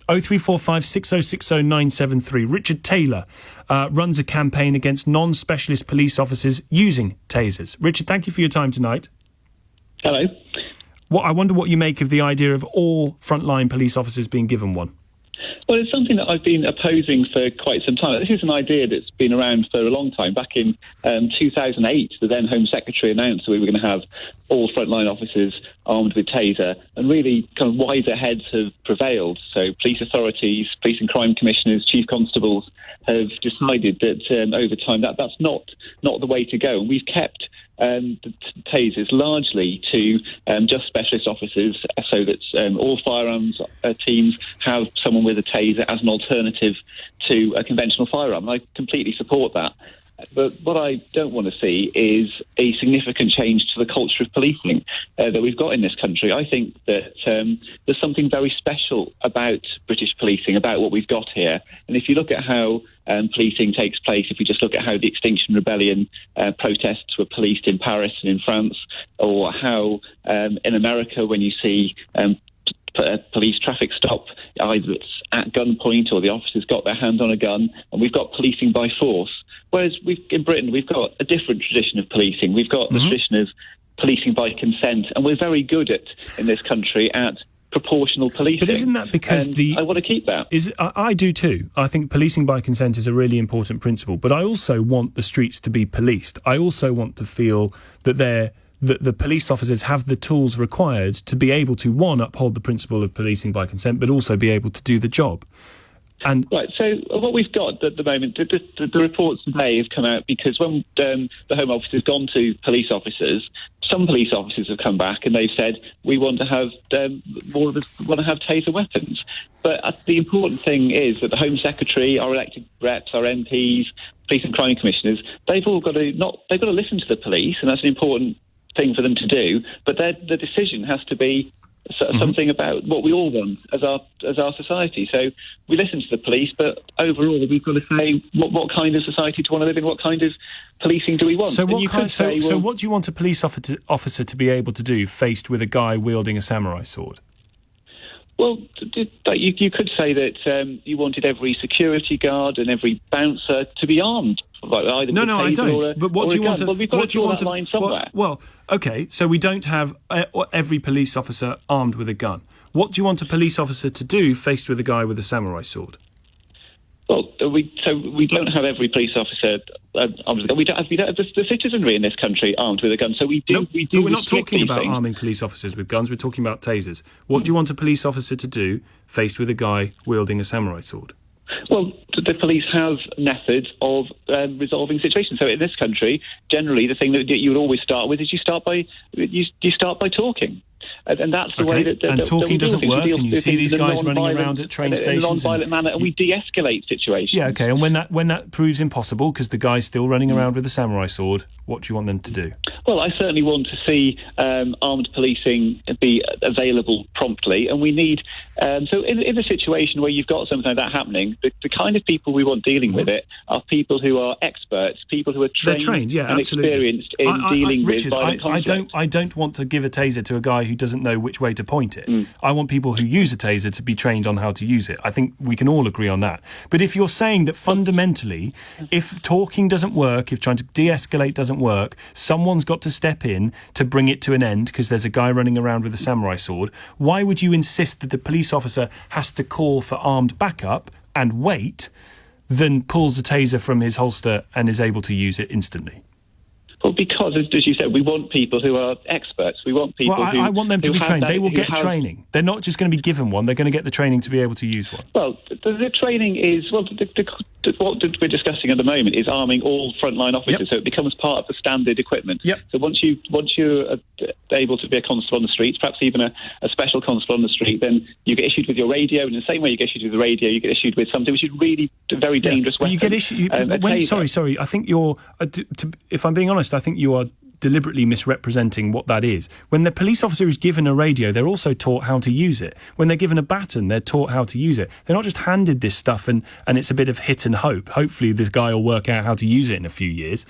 0345 6060 973. Richard Taylor runs a campaign against non-specialist police officers using tasers. Richard, thank you for your time tonight. Hello. I wonder what you make of the idea of all frontline police officers being given one. Well, it's something that I've been opposing for quite some time. This is an idea that's been around for a long time. Back in 2008, the then Home Secretary announced that we were going to have all frontline officers armed with taser, and really kind of wiser heads have prevailed. So police authorities, police and crime commissioners, chief constables have decided that over time that's not the way to go. And we've kept the tasers largely to just specialist officers, so that all firearms teams have someone with a taser as an alternative to a conventional firearm. And I completely support that. But what I don't want to see is a significant change to the culture of policing that we've got in this country. I think that there's something very special about British policing, about what we've got here. And if you look at how policing takes place, if you just look at how the Extinction Rebellion protests were policed in Paris and in France, or how in America when you see a police traffic stop, either it's at gunpoint or the officer's got their hand on a gun, and we've got policing by force. Whereas in Britain, we've got a different tradition of policing. We've got the tradition of policing by consent, and we're very good in this country at proportional policing. But isn't that because I want to keep that. I do too. I think policing by consent is a really important principle, but I also want the streets to be policed. I also want to feel that the police officers have the tools required to be able to, one, uphold the principle of policing by consent, but also be able to do the job. And right, so what we've got at the moment, the reports today have come out because when the Home Office has gone to police officers, some police officers have come back and they've said, we want to have more of us want to have taser weapons. But the important thing is that the Home Secretary, our elected reps, our MPs, police and crime commissioners, they've all got to listen to the police, and that's an important thing for them to do. But the decision has to be something about what we all want as our society. So we listen to the police, but overall we've got to say what kind of society do we want to live in, what kind of policing do we want. So what do you want a police officer to be able to do faced with a guy wielding a samurai sword? Well, you could say that you wanted every security guard and every bouncer to be armed. Either No, I don't. But what do you want? Well, we've got to draw that line somewhere. Well, okay. So we don't have every police officer armed with a gun. What do you want a police officer to do faced with a guy with a samurai sword? Well, we don't have every police officer armed with a gun. We don't have the citizenry in this country armed with a gun. So we do. No, but we're not talking about arming police officers with guns. We're talking about tasers. What do you want a police officer to do faced with a guy wielding a samurai sword? Well, the police have methods of resolving situations. So in this country, generally, the thing that you would always start with is you start by talking. And that's the way that talking doesn't work, and you see these guys running around at train stations in a non-violent manner, and we de-escalate situations. Yeah, okay. And when that proves impossible because the guy's still running around with a samurai sword, what do you want them to do? Well, I certainly want to see armed policing be available promptly, and we need. So in a situation where you've got something like that happening, the kind of people we want dealing with it are people who are experts, people who are trained yeah, and absolutely. experienced in dealing Richard, with violent conflict. I don't want to give a taser to a guy who doesn't know which way to point it. I want people who use a taser to be trained on how to use it. I think we can all agree on that. But if you're saying that fundamentally, if talking doesn't work, if trying to de-escalate doesn't work, someone's got to step in to bring it to an end because there's a guy running around with a samurai sword, why would you insist that the police officer has to call for armed backup and wait, then pulls the taser from his holster and is able to use it instantly? Well, because, as you said, we want people who are experts. We want people who... I want them to be trained. They will get training. They're not just going to be given one. They're going to get the training to be able to use one. Well, the training is... Well, what we're discussing at the moment is arming all frontline officers, so it becomes part of the standard equipment. So once you're able to be a constable on the streets, perhaps even a special constable on the street, then you get issued with your radio. And in the same way you get issued with the radio, you get issued with something which is really a very dangerous weapon. You get issued... Sorry. I think you're... if I'm being honest, I think you are deliberately misrepresenting what that is. When the police officer is given a radio, they're also taught how to use it. When they're given a baton, they're taught how to use it. They're not just handed this stuff and it's a bit of hit and hope. Hopefully this guy will work out how to use it in a few years.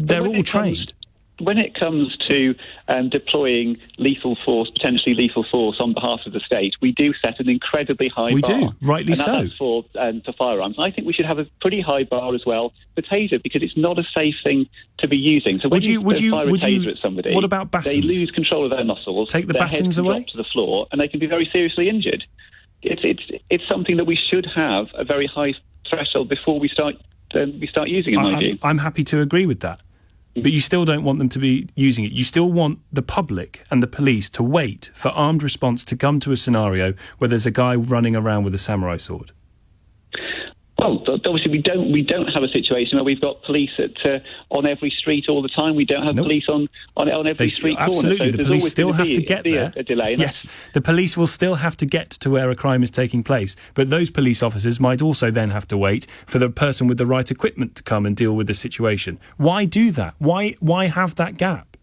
They're all trained. when it comes to deploying potentially lethal force on behalf of the state, we do set an incredibly high bar. We do, rightly so. That's for firearms. And I think we should have a pretty high bar as well for taser, because it's not a safe thing to be using. So when you fire a taser at somebody, what about batons? They lose control of their muscles. Take the their batons head can away drop to the floor, and they can be very seriously injured. It's something that we should have a very high threshold before we start using, in my view. I'm happy to agree with that. But you still don't want them to be using it. You still want the public and the police to wait for armed response to come to a scenario where there's a guy running around with a samurai sword. Well, obviously we don't have a situation where we've got police on every street all the time. We don't have police on every street corner. Absolutely, So the police still have to get there. A delay. Yes, the police will still have to get to where a crime is taking place. But those police officers might also then have to wait for the person with the right equipment to come and deal with the situation. Why do that? Why have that gap?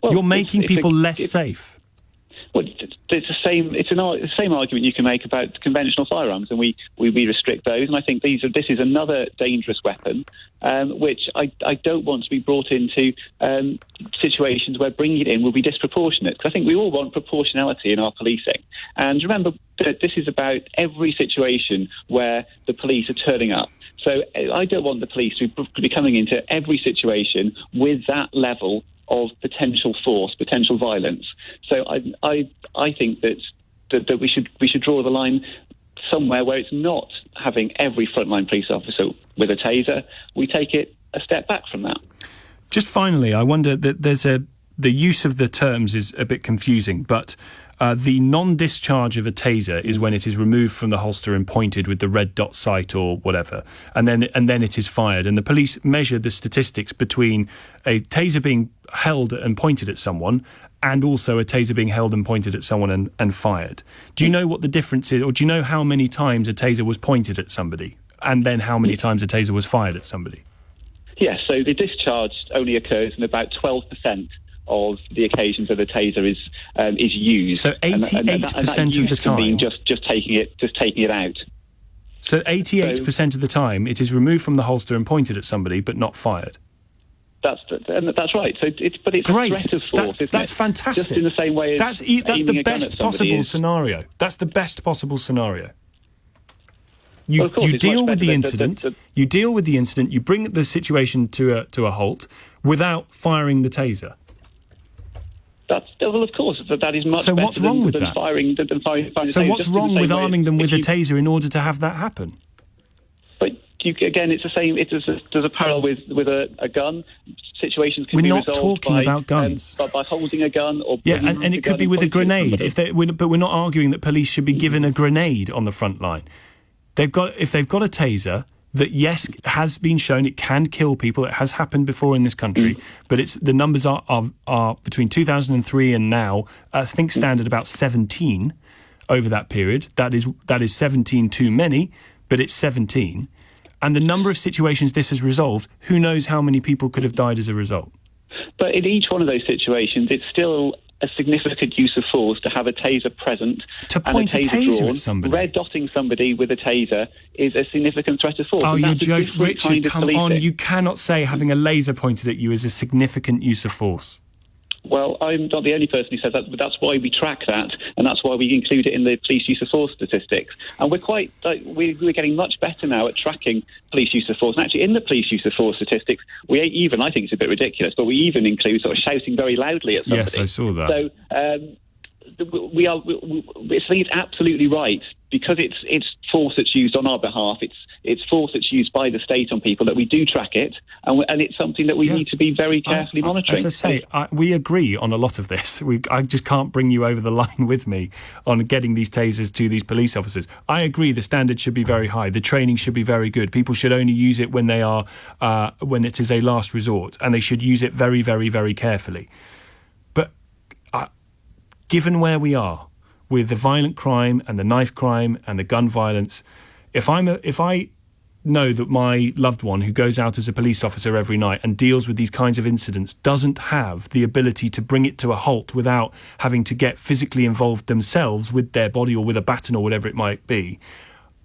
Well, you're making people less safe. Well, it's the same. It's the same argument you can make about conventional firearms, and we restrict those. And I think this is another dangerous weapon, which I don't want to be brought into situations where bringing it in will be disproportionate. Because I think we all want proportionality in our policing. And remember that this is about every situation where the police are turning up. So I don't want the police to be coming into every situation with that level of potential force, potential violence. So I think that we should draw the line somewhere where it's not having every frontline police officer with a taser. We take it a step back from that. Just finally, I wonder that the use of the terms is a bit confusing, but the non-discharge of a taser is when it is removed from the holster and pointed with the red dot sight or whatever, and then it is fired. And the police measure the statistics between a taser being held and pointed at someone and also a taser being held and pointed at someone and fired. Do you know what the difference is, or do you know how many times a taser was pointed at somebody and then how many times a taser was fired at somebody? Yes, so the discharge only occurs in about 12% of the occasions where the taser is used. So 88% of the time, just taking it out. So 88% of the time, it is removed from the holster and pointed at somebody, but not fired. That's right. So it's great. Threat of force. That's fantastic. Just in the same way as that's the best possible scenario. That's the best possible scenario. You deal with the incident. You deal with the incident. You bring the situation to a halt without firing the taser. Well, of course, that is much so better what's wrong with than that? Firing the so taser. What's wrong with arming them with a taser in order to have that happen? But again, it's the same. There's a parallel with a gun. Situations can be resolved. We're not talking about guns. By holding a gun or and it could be with a grenade. But we're not arguing that police should be given a grenade on the front line. If they've got a taser that, yes, has been shown it can kill people. It has happened before in this country, but the numbers are between 2003 and now, I think, stand at about 17 over that period. That is 17 too many, but it's 17. And the number of situations this has resolved, who knows how many people could have died as a result. But in each one of those situations, it's still a significant use of force to have a taser present. To point a taser drawn, at somebody. Red dotting somebody with a taser is a significant threat of force. Oh, you're joking. Richard, come on. You cannot say having a laser pointed at you is a significant use of force. Well, I'm not the only person who says that, but that's why we track that, and that's why we include it in the police use of force statistics. And we're getting much better now at tracking police use of force. And actually, in the police use of force statistics, I think it's a bit ridiculous, but we even include sort of shouting very loudly at somebody. Yes, I saw that. So I think it's absolutely right, because it's force that's used on our behalf. It's force that's used by the state on people, that we do track it, and it's something that we need to be very carefully monitoring. As I say, we agree on a lot of this. I just can't bring you over the line with me on getting these tasers to these police officers. I agree the standards should be very high. The training should be very good. People should only use it when when it is a last resort, and they should use it very, very, very carefully. But given where we are with the violent crime and the knife crime and the gun violence, if I know that my loved one who goes out as a police officer every night and deals with these kinds of incidents doesn't have the ability to bring it to a halt without having to get physically involved themselves with their body or with a baton or whatever it might be,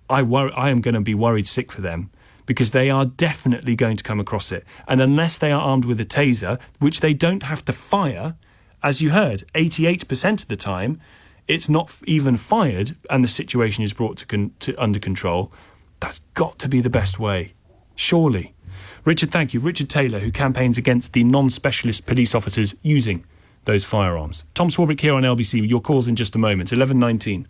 I am going to be worried sick for them, because they are definitely going to come across it. And unless they are armed with a taser, which they don't have to fire, as you heard, 88% of the time, it's not even fired and the situation is brought to under control. That's got to be the best way, surely. Richard, thank you. Richard Taylor, who campaigns against the non-specialist police officers using those firearms. Tom Swarbrick here on LBC. Your calls in just a moment. 11:19.